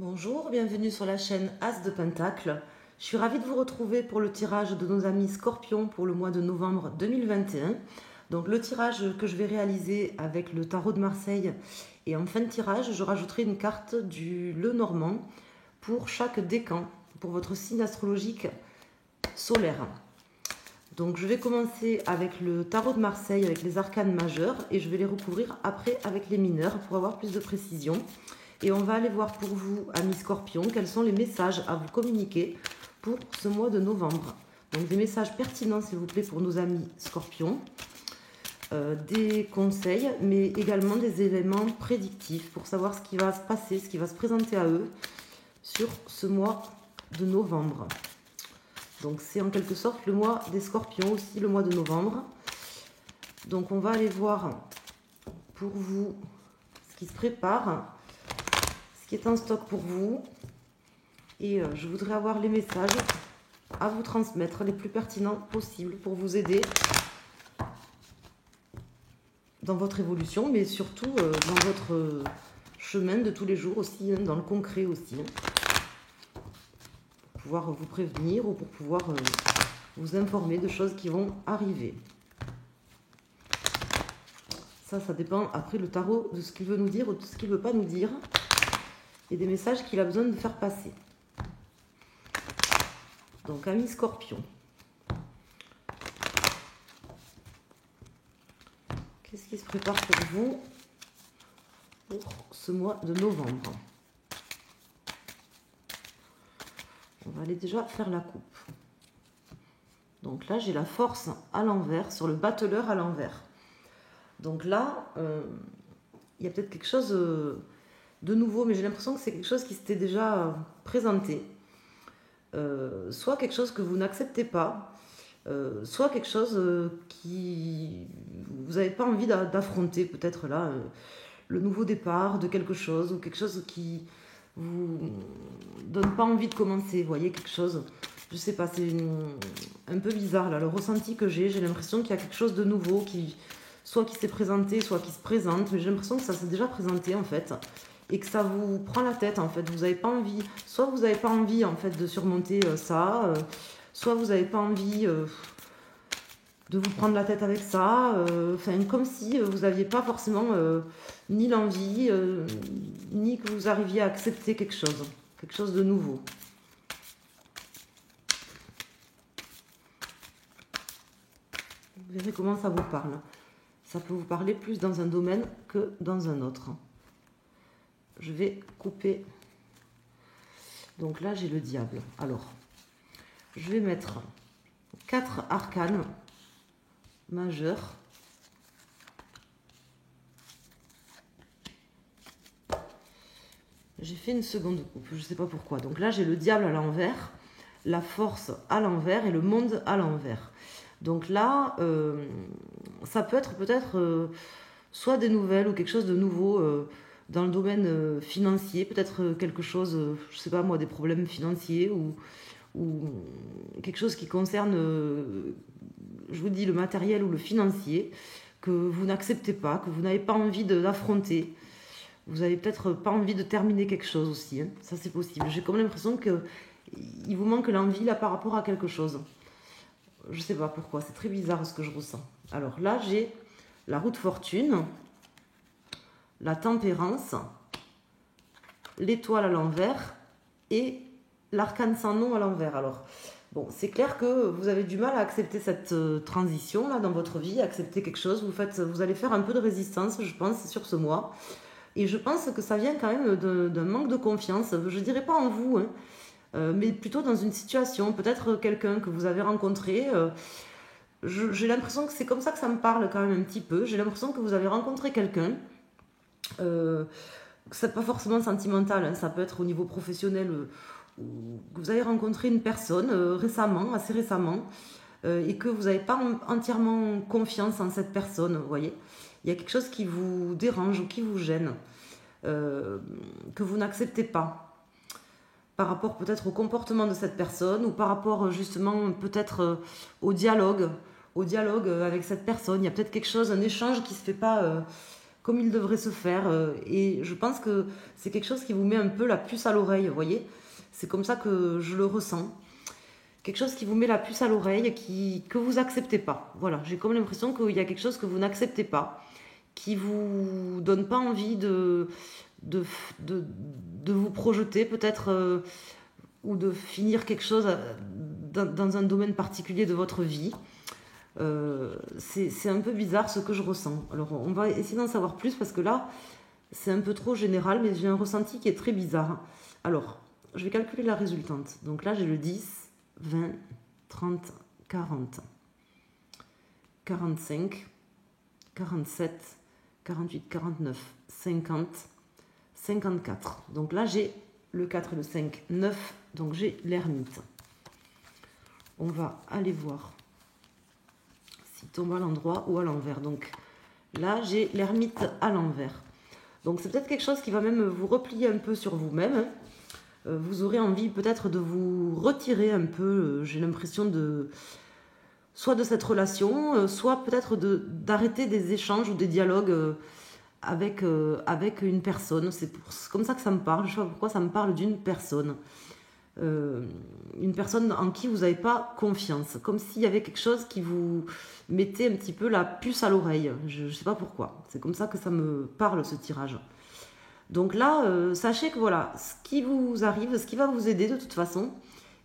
Bonjour, bienvenue sur la chaîne As de Pentacle. Je suis ravie de vous retrouver pour le tirage de nos amis Scorpions pour le mois de novembre 2021. Donc le tirage que je vais réaliser avec le tarot de Marseille, et en fin de tirage, je rajouterai une carte du Lenormand pour chaque décan, pour votre signe astrologique solaire. Donc je vais commencer avec le tarot de Marseille avec les arcanes majeurs et je vais les recouvrir après avec les mineurs pour avoir plus de précision. Et on va aller voir pour vous, amis Scorpions, quels sont les messages à vous communiquer pour ce mois de novembre. Donc des messages pertinents, s'il vous plaît, pour nos amis Scorpions. Des conseils, mais également des éléments prédictifs pour savoir ce qui va se passer, ce qui va se présenter à eux sur ce mois de novembre. Donc c'est en quelque sorte le mois des Scorpions aussi, le mois de novembre. Donc on va aller voir pour vous ce qui se prépare, ce qui est en stock pour vous. Et je voudrais avoir les messages à vous transmettre les plus pertinents possibles pour vous aider dans votre évolution, mais surtout dans votre chemin de tous les jours aussi, dans le concret aussi. Pour pouvoir vous prévenir ou pour pouvoir vous informer de choses qui vont arriver. Ça dépend après le tarot de ce qu'il veut nous dire ou de ce qu'il ne veut pas nous dire et des messages qu'il a besoin de faire passer. Donc, amis Scorpions, qu'est-ce qui se prépare pour vous pour ce mois de novembre? On va aller déjà faire la coupe. Donc là, j'ai la force à l'envers, sur le battleur à l'envers. Donc là, il y a peut-être quelque chose de nouveau, mais j'ai l'impression que c'est quelque chose qui s'était déjà présenté. Soit quelque chose que vous n'acceptez pas, soit quelque chose qui vous n'avez pas envie d'affronter, peut-être là, le nouveau départ de quelque chose, ou quelque chose qui vous donne pas envie de commencer, vous voyez, quelque chose, je sais pas, c'est un peu bizarre là, le ressenti que j'ai l'impression qu'il y a quelque chose de nouveau, soit qui s'est présenté, soit qui se présente, mais j'ai l'impression que ça s'est déjà présenté en fait, et que ça vous prend la tête en fait, vous n'avez pas envie, soit vous n'avez pas envie en fait de surmonter ça, soit vous n'avez pas envie de vous prendre la tête avec ça, enfin comme si vous n'aviez pas forcément ni l'envie, ni que vous arriviez à accepter quelque chose de nouveau. Vous verrez comment ça vous parle. Ça peut vous parler plus dans un domaine que dans un autre. Je vais couper. Donc là, j'ai le diable. Alors, je vais mettre 4 arcanes majeurs. J'ai fait une seconde coupe, je ne sais pas pourquoi. Donc là, j'ai le diable à l'envers, la force à l'envers et le monde à l'envers. Donc là, ça peut être peut-être soit des nouvelles ou quelque chose de nouveau dans le domaine financier, peut-être quelque chose, je ne sais pas moi, des problèmes financiers ou quelque chose qui concerne, je vous dis, le matériel ou le financier, que vous n'acceptez pas, que vous n'avez pas envie d'affronter. Vous n'avez peut-être pas envie de terminer quelque chose aussi, hein. Ça c'est possible. J'ai comme l'impression qu'il vous manque l'envie là par rapport à quelque chose. Je ne sais pas pourquoi, c'est très bizarre ce que je ressens. Alors là, j'ai la roue de fortune, la tempérance, l'étoile à l'envers et l'arcane sans nom à l'envers. Alors, bon, c'est clair que vous avez du mal à accepter cette transition là dans votre vie, accepter quelque chose. Vous allez faire un peu de résistance, je pense, sur ce mois. Et je pense que ça vient quand même d'un manque de confiance. Je ne dirais pas en vous, hein, mais plutôt dans une situation, peut-être quelqu'un que vous avez rencontré. J'ai l'impression que c'est comme ça que ça me parle quand même un petit peu. J'ai l'impression que vous avez rencontré quelqu'un. C'est pas forcément sentimental, hein, ça peut être au niveau professionnel. Vous avez rencontré une personne récemment, assez récemment, et que vous n'avez pas entièrement confiance en cette personne, vous voyez. Il y a quelque chose qui vous dérange ou qui vous gêne, que vous n'acceptez pas, par rapport peut-être au comportement de cette personne, ou par rapport justement peut-être au dialogue avec cette personne. Il y a peut-être quelque chose, un échange qui ne se fait pas comme il devrait se faire. Et je pense que c'est quelque chose qui vous met un peu la puce à l'oreille, vous voyez. C'est comme ça que je le ressens. Quelque chose qui vous met la puce à l'oreille, que vous acceptez pas. Voilà, j'ai comme l'impression qu'il y a quelque chose que vous n'acceptez pas, qui vous donne pas envie de vous projeter peut-être, ou de finir quelque chose dans un domaine particulier de votre vie. C'est un peu bizarre ce que je ressens. Alors on va essayer d'en savoir plus parce que là c'est un peu trop général, mais j'ai un ressenti qui est très bizarre. Alors je vais calculer la résultante. Donc là j'ai le 10, 20, 30, 40, 45, 47, 48, 49, 50, 54. Donc là j'ai le 4 et le 5, 9, donc j'ai l'ermite. On va aller voir s'il tombe à l'endroit ou à l'envers. Donc là j'ai l'ermite à l'envers. Donc c'est peut-être quelque chose qui va même vous replier un peu sur vous-même. Vous aurez envie peut-être de vous retirer un peu, j'ai l'impression, soit de cette relation, soit peut-être d'arrêter des échanges ou des dialogues avec une personne. C'est comme ça que ça me parle. Je ne sais pas pourquoi ça me parle d'une personne. Une personne en qui vous n'avez pas confiance. Comme s'il y avait quelque chose qui vous mettait un petit peu la puce à l'oreille. Je ne sais pas pourquoi. C'est comme ça que ça me parle, ce tirage. Donc là, sachez que voilà, ce qui vous arrive, ce qui va vous aider de toute façon,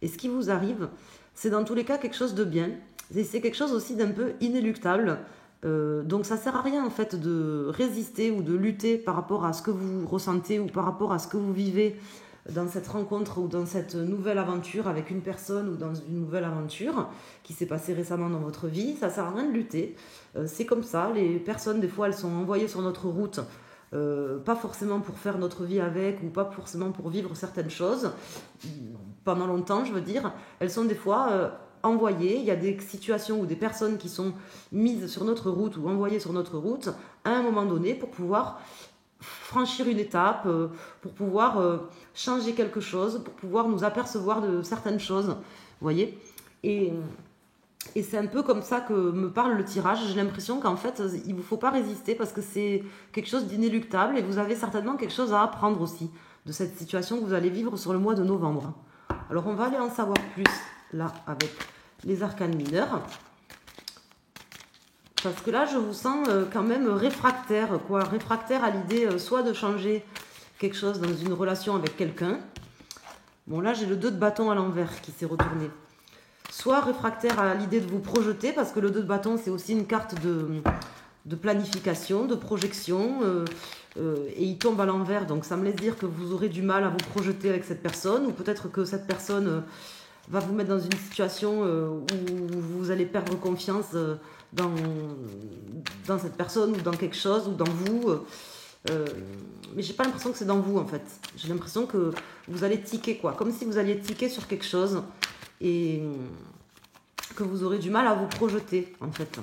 et ce qui vous arrive, c'est dans tous les cas quelque chose de bien. Et c'est quelque chose aussi d'un peu inéluctable. Donc ça sert à rien en fait de résister ou de lutter par rapport à ce que vous ressentez ou par rapport à ce que vous vivez dans cette rencontre ou dans cette nouvelle aventure avec une personne ou dans une nouvelle aventure qui s'est passée récemment dans votre vie. Ça sert à rien de lutter. C'est comme ça. Les personnes, des fois, elles sont envoyées sur notre route. Pas forcément pour faire notre vie avec ou pas forcément pour vivre certaines choses pendant longtemps, je veux dire. Elles sont des fois envoyées. Il y a des situations ou des personnes qui sont mises sur notre route ou envoyées sur notre route à un moment donné pour pouvoir franchir une étape, pour pouvoir changer quelque chose, pour pouvoir nous apercevoir de certaines choses, vous voyez. Et c'est un peu comme ça que me parle le tirage. J'ai l'impression qu'en fait, il ne vous faut pas résister parce que c'est quelque chose d'inéluctable et vous avez certainement quelque chose à apprendre aussi de cette situation que vous allez vivre sur le mois de novembre. Alors, on va aller en savoir plus là avec les arcanes mineurs. Parce que là, je vous sens quand même réfractaire, quoi. Réfractaire à l'idée soit de changer quelque chose dans une relation avec quelqu'un. Bon, là, j'ai le 2 de bâton à l'envers qui s'est retourné. Soit réfractaire à l'idée de vous projeter, parce que le 2 de bâton, c'est aussi une carte de planification, de projection, et il tombe à l'envers, donc ça me laisse dire que vous aurez du mal à vous projeter avec cette personne, ou peut-être que cette personne va vous mettre dans une situation où vous allez perdre confiance dans cette personne, ou dans quelque chose, ou dans vous. Mais j'ai pas l'impression que c'est dans vous, en fait. J'ai l'impression que vous allez tiquer, quoi, comme si vous alliez tiquer sur quelque chose, et que vous aurez du mal à vous projeter, en fait.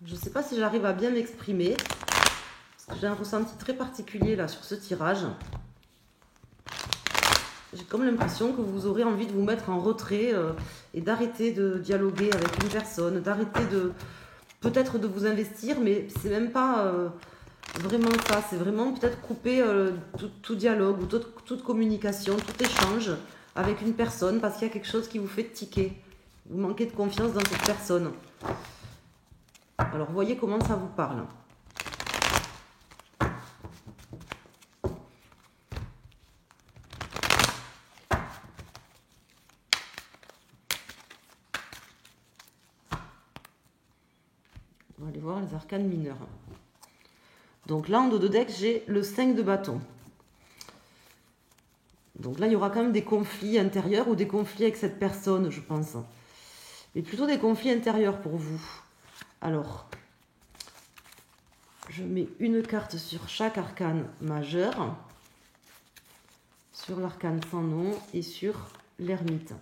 Je ne sais pas si j'arrive à bien m'exprimer, parce que j'ai un ressenti très particulier là sur ce tirage. J'ai comme l'impression que vous aurez envie de vous mettre en retrait et d'arrêter de dialoguer avec une personne, d'arrêter peut-être de vous investir, mais c'est même pas vraiment ça. C'est vraiment peut-être couper tout dialogue ou toute communication, tout échange avec une personne parce qu'il y a quelque chose qui vous fait tiquer. Vous manquez de confiance dans cette personne. Alors, voyez comment ça vous parle. On va aller voir les arcanes mineurs. Donc là, en dos de deck, j'ai le 5 de bâton. Donc là, il y aura quand même des conflits intérieurs ou des conflits avec cette personne, je pense. Mais plutôt des conflits intérieurs pour vous. Alors, je mets une carte sur chaque arcane majeur, sur l'arcane sans nom et sur l'ermite.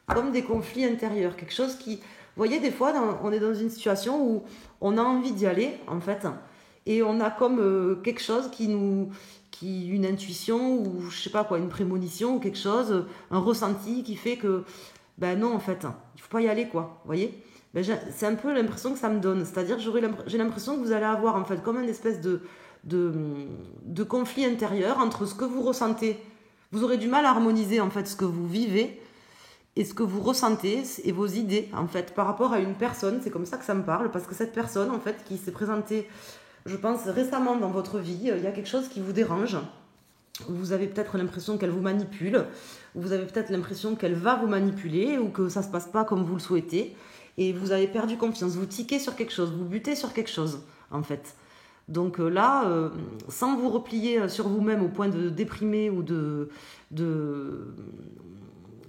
Comme des conflits intérieurs, quelque chose qui... Vous voyez, des fois, on est dans une situation où on a envie d'y aller, en fait, et on a comme quelque chose une intuition, ou je sais pas quoi, une prémonition, ou quelque chose, un ressenti qui fait que, ben non, en fait, il faut pas y aller, quoi, vous voyez. Ben, c'est un peu l'impression que ça me donne. C'est-à-dire j'ai l'impression que vous allez avoir en fait comme une espèce de conflit intérieur entre ce que vous ressentez. Vous aurez du mal à harmoniser en fait ce que vous vivez et ce que vous ressentez et vos idées en fait par rapport à une personne. C'est comme ça que ça me parle, parce que cette personne en fait qui s'est présentée, je pense, récemment dans votre vie, il y a quelque chose qui vous dérange. Vous avez peut-être l'impression qu'elle vous manipule, vous avez peut-être l'impression qu'elle va vous manipuler, ou que ça ne se passe pas comme vous le souhaitez, et vous avez perdu confiance, vous tiquez sur quelque chose, vous butez sur quelque chose, en fait. Donc là, sans vous replier sur vous-même au point de déprimer ou de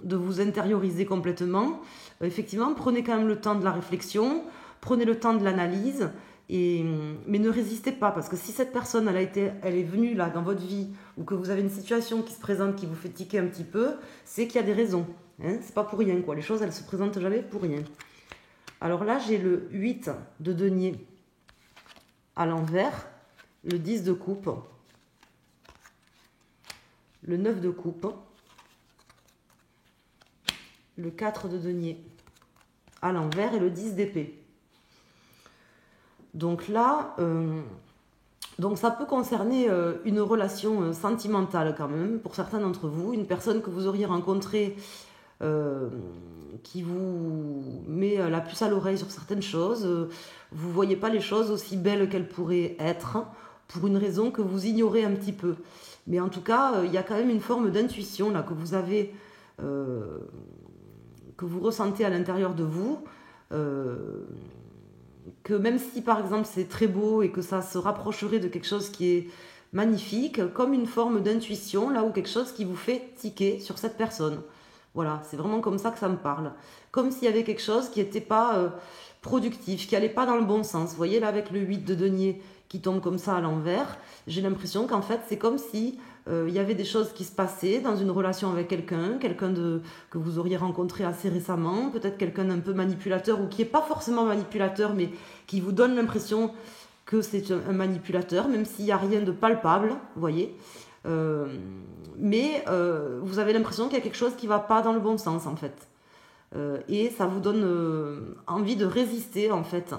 vous intérioriser complètement, effectivement, prenez quand même le temps de la réflexion, prenez le temps de l'analyse, mais ne résistez pas, parce que si cette personne elle est venue là dans votre vie, ou que vous avez une situation qui se présente qui vous fait tiquer un petit peu, c'est qu'il y a des raisons, hein, c'est pas pour rien quoi, les choses elles se présentent jamais pour rien. Alors là j'ai le 8 de denier à l'envers, le 10 de coupe, le 9 de coupe, le 4 de denier à l'envers et le 10 d'épée. Donc là, donc ça peut concerner une relation sentimentale quand même, pour certains d'entre vous, une personne que vous auriez rencontrée qui vous met la puce à l'oreille sur certaines choses, vous ne voyez pas les choses aussi belles qu'elles pourraient être, pour une raison que vous ignorez un petit peu. Mais en tout cas, il y a quand même une forme d'intuition là que vous avez, que vous ressentez à l'intérieur de vous, que même si par exemple c'est très beau et que ça se rapprocherait de quelque chose qui est magnifique, comme une forme d'intuition, là où quelque chose qui vous fait tiquer sur cette personne. Voilà, c'est vraiment comme ça que ça me parle. Comme s'il y avait quelque chose qui n'était pas productif, qui n'allait pas dans le bon sens. Vous voyez là avec le 8 de denier qui tombe comme ça à l'envers, j'ai l'impression qu'en fait c'est comme si il y avait des choses qui se passaient dans une relation avec quelqu'un que vous auriez rencontré assez récemment, peut-être quelqu'un d'un peu manipulateur, ou qui n'est pas forcément manipulateur, mais qui vous donne l'impression que c'est un manipulateur, même s'il n'y a rien de palpable, vous voyez. Mais vous avez l'impression qu'il y a quelque chose qui ne va pas dans le bon sens, en fait. Et ça vous donne envie de résister, en fait.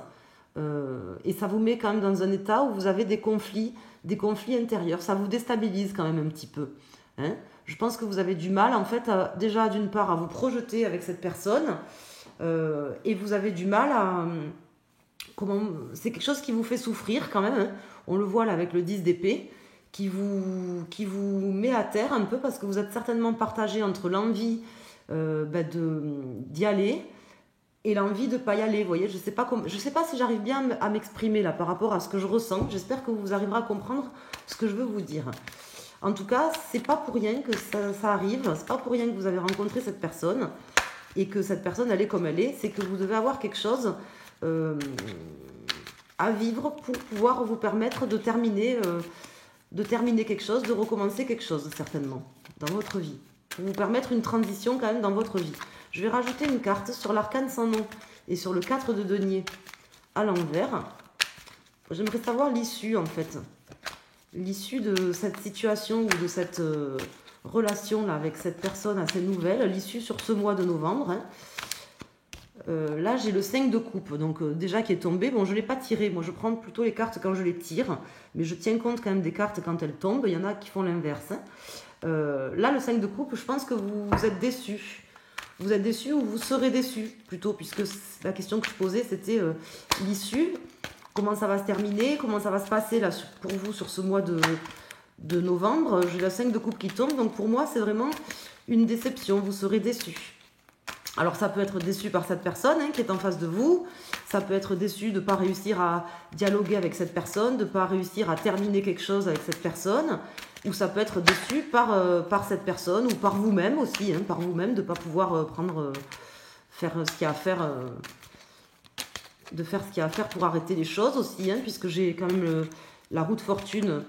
Et ça vous met quand même dans un état où vous avez des conflits intérieurs. Ça vous déstabilise quand même un petit peu. Hein. Je pense que vous avez du mal, en fait, déjà d'une part à vous projeter avec cette personne, et vous avez du mal à... c'est quelque chose qui vous fait souffrir quand même. Hein. On le voit là avec le 10 d'épée, qui vous met à terre un peu, parce que vous êtes certainement partagé entre l'envie d'y aller et l'envie de ne pas y aller. Vous voyez, je sais pas si j'arrive bien à m'exprimer là par rapport à ce que je ressens. J'espère que vous arriverez à comprendre ce que je veux vous dire. En tout cas, c'est pas pour rien que ça arrive, c'est pas pour rien que vous avez rencontré cette personne et que cette personne elle est comme elle est. C'est que vous devez avoir quelque chose à vivre pour pouvoir vous permettre de terminer quelque chose, de recommencer quelque chose certainement dans votre vie, pour vous permettre une transition quand même dans votre vie. Je vais rajouter une carte sur l'arcane sans nom et sur le 4 de denier à l'envers. J'aimerais savoir l'issue en fait. L'issue de cette situation ou de cette relation là avec cette personne assez nouvelle. L'issue sur ce mois de novembre. Hein. Là j'ai le 5 de coupe, donc déjà qui est tombé. Bon, je ne l'ai pas tiré, moi je prends plutôt les cartes quand je les tire, mais je tiens compte quand même des cartes quand elles tombent. Il y en a qui font l'inverse. Hein. Là le 5 de coupe, je pense que vous êtes déçu. Vous êtes déçu ou vous serez déçu plutôt, puisque la question que je posais c'était l'issue, comment ça va se terminer, comment ça va se passer là pour vous sur ce mois de novembre. J'ai la 5 de coupe qui tombe, donc pour moi c'est vraiment une déception, vous serez déçu. Alors ça peut être déçu par cette personne qui est en face de vous, ça peut être déçu de ne pas réussir à dialoguer avec cette personne, de ne pas réussir à terminer quelque chose avec cette personne, ou ça peut être déçu par cette personne, ou par vous-même aussi, par vous-même, de ne pas pouvoir faire ce qu'il y a à faire, de faire ce qu'il y a à faire pour arrêter les choses aussi, puisque j'ai quand même la roue de fortune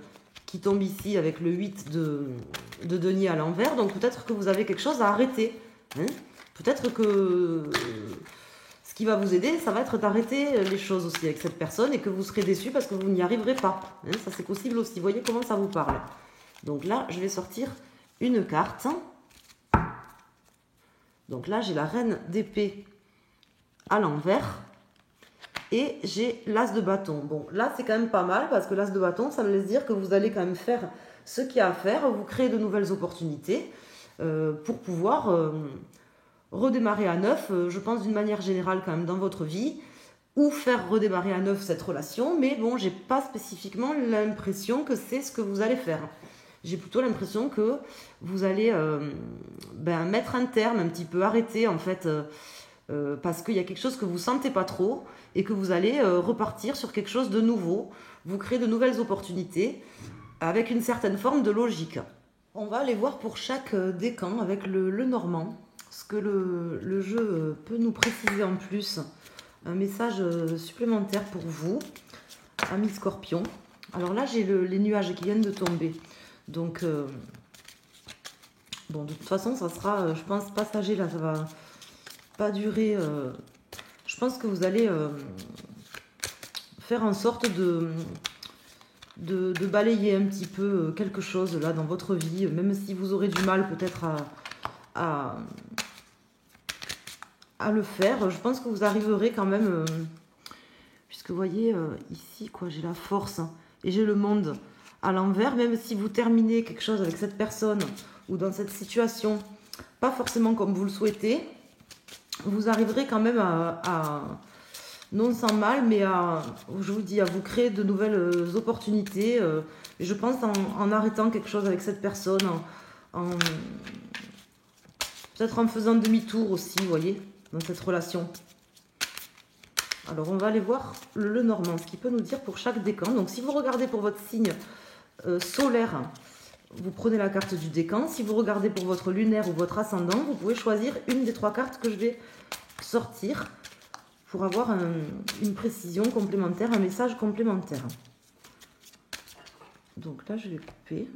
qui tombe ici avec le 8 de denier à l'envers, donc peut-être que vous avez quelque chose à arrêter. Peut-être que ce qui va vous aider, ça va être d'arrêter les choses aussi avec cette personne et que vous serez déçu parce que vous n'y arriverez pas. Ça c'est possible aussi, vous voyez comment ça vous parle. Donc là, je vais sortir une carte. Donc là, j'ai la reine d'épée à l'envers Et j'ai l'as de bâton. Bon, là, c'est quand même pas mal parce que l'as de bâton, ça me laisse dire que vous allez quand même faire ce qu'il y a à faire, vous créer de nouvelles opportunités pour pouvoir redémarrer à neuf, je pense d'une manière générale quand même dans votre vie, ou faire redémarrer à neuf cette relation, mais bon, j'ai pas spécifiquement l'impression que c'est ce que vous allez faire. J'ai plutôt l'impression que vous allez mettre un terme, un petit peu arrêter en fait, parce qu'il y a quelque chose que vous sentez pas trop et que vous allez repartir sur quelque chose de nouveau, vous créer de nouvelles opportunités avec une certaine forme de logique. On va aller voir pour chaque décan avec le normand, ce que le jeu peut nous préciser en plus. Un message supplémentaire pour vous, amis scorpions. Alors là, j'ai les nuages qui viennent de tomber. Donc, bon, de toute façon, ça sera, je pense, passager là. Ça va pas durer. Je pense que vous allez faire en sorte de balayer un petit peu quelque chose là dans votre vie, même si vous aurez du mal peut-être à le faire. Je pense que vous arriverez quand même, puisque vous voyez ici, quoi, j'ai la force et j'ai le monde à l'envers. Même si vous terminez quelque chose avec cette personne ou dans cette situation, pas forcément comme vous le souhaitez, vous arriverez quand même non sans mal, mais je vous dis, à vous créer de nouvelles opportunités. Je pense en arrêtant quelque chose avec cette personne, peut-être en faisant demi-tour aussi, vous voyez, dans cette relation. Alors, on va aller voir le normand, ce qu'il peut nous dire pour chaque décan. Donc, si vous regardez pour votre signe solaire, vous prenez la carte du décan. Si vous regardez pour votre lunaire ou votre ascendant, vous pouvez choisir une des 3 cartes que je vais sortir pour avoir une précision complémentaire, un message complémentaire. Donc là, je vais couper.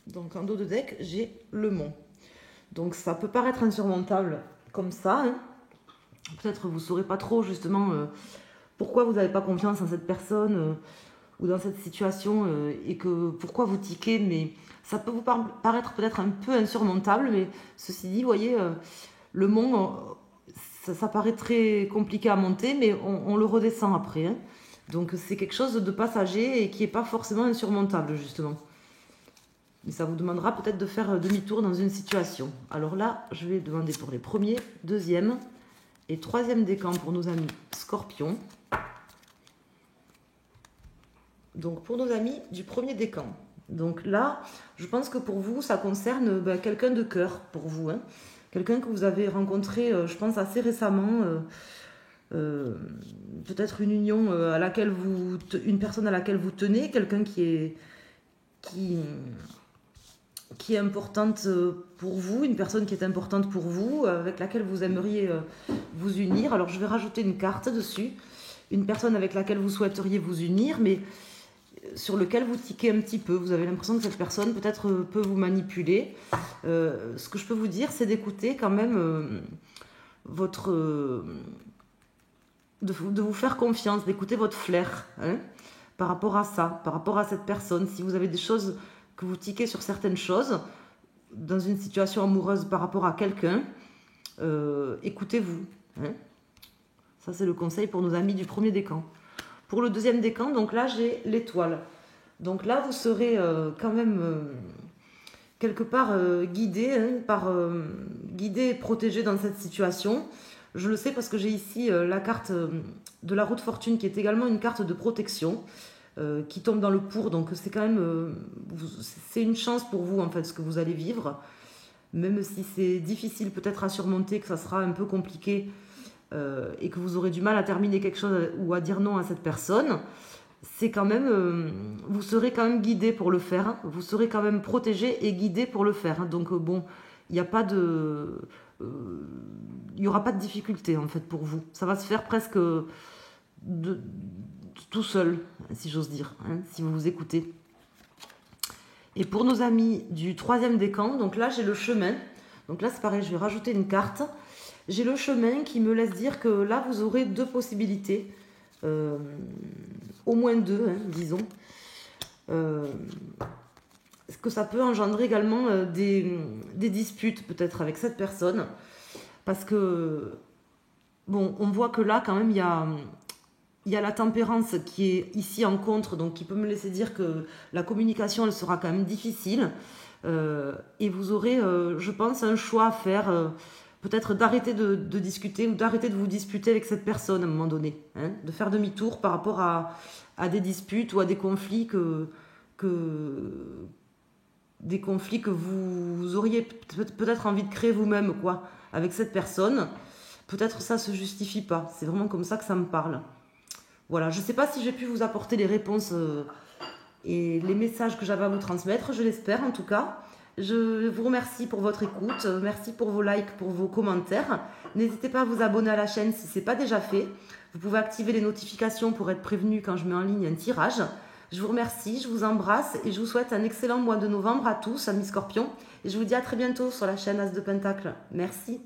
Donc en dos de deck, j'ai le mont. Donc ça peut paraître insurmontable comme ça. Hein. Peut-être vous ne saurez pas trop justement pourquoi vous n'avez pas confiance en cette personne ou dans cette situation et que pourquoi vous tiquez. Mais ça peut vous paraître peut-être un peu insurmontable. Mais ceci dit, vous voyez, le mont, ça paraît très compliqué à monter, mais on le redescend après. Hein. Donc c'est quelque chose de passager et qui n'est pas forcément insurmontable justement. Mais ça vous demandera peut-être de faire demi-tour dans une situation. Alors là, je vais demander pour les premiers, deuxième et troisième décans pour nos amis scorpions. Donc pour nos amis du premier décan. Donc là, je pense que pour vous, ça concerne quelqu'un de cœur pour vous. Hein. Quelqu'un que vous avez rencontré, je pense, assez récemment. Peut-être une union à laquelle une personne à laquelle vous tenez, quelqu'un qui est importante pour vous, une personne qui est importante pour vous, avec laquelle vous aimeriez vous unir. Alors je vais rajouter une carte dessus, une personne avec laquelle vous souhaiteriez vous unir, mais sur lequel vous tiquez un petit peu. Vous avez l'impression que cette personne peut-être peut vous manipuler. Ce que je peux vous dire, c'est d'écouter quand même de vous faire confiance, d'écouter votre flair hein, par rapport à ça, par rapport à cette personne. Si vous avez des choses que vous tiquez sur certaines choses, dans une situation amoureuse par rapport à quelqu'un, écoutez-vous. Hein. Ça, c'est le conseil pour nos amis du premier décan. Pour le deuxième décan, donc là, j'ai l'étoile. Donc là, vous serez quand même quelque part guidé, hein, guidé et protégé dans cette situation. Je le sais parce que j'ai ici la carte de la roue de fortune qui est également une carte de protection qui tombe dans le pour. Donc c'est quand même c'est une chance pour vous en fait ce que vous allez vivre. Même si c'est difficile peut-être à surmonter, que ça sera un peu compliqué et que vous aurez du mal à terminer quelque chose ou à dire non à cette personne, c'est quand même, vous serez quand même guidé pour le faire. Hein. Vous serez quand même protégé et guidé pour le faire. Hein. Donc bon, il n'y a pas de... il n'y aura pas de difficulté en fait pour vous. Ça va se faire presque tout seul, si j'ose dire, hein, si vous vous écoutez. Et pour nos amis du troisième décan, donc là j'ai le chemin. Donc là c'est pareil, je vais rajouter une carte. J'ai le chemin qui me laisse dire que là vous aurez 2 possibilités. Au moins 2, hein, disons. Est-ce que ça peut engendrer également des disputes peut-être avec cette personne parce que Bon, on voit que là, quand même, il y a la tempérance qui est ici en contre, donc qui peut me laisser dire que la communication, elle sera quand même difficile. Et vous aurez, je pense, un choix à faire, peut-être d'arrêter de discuter ou d'arrêter de vous disputer avec cette personne à un moment donné, hein, de faire demi-tour par rapport à des disputes ou à des conflits que, des conflits que vous auriez peut-être envie de créer vous-même, quoi, avec cette personne. Peut-être ça se justifie pas. C'est vraiment comme ça que ça me parle. Voilà, je ne sais pas si j'ai pu vous apporter les réponses et les messages que j'avais à vous transmettre, je l'espère en tout cas. Je vous remercie pour votre écoute, merci pour vos likes, pour vos commentaires. N'hésitez pas à vous abonner à la chaîne si ce n'est pas déjà fait. Vous pouvez activer les notifications pour être prévenu quand je mets en ligne un tirage. Je vous remercie, je vous embrasse et je vous souhaite un excellent mois de novembre à tous, amis Scorpions. Et je vous dis à très bientôt sur la chaîne As de Pentacle. Merci.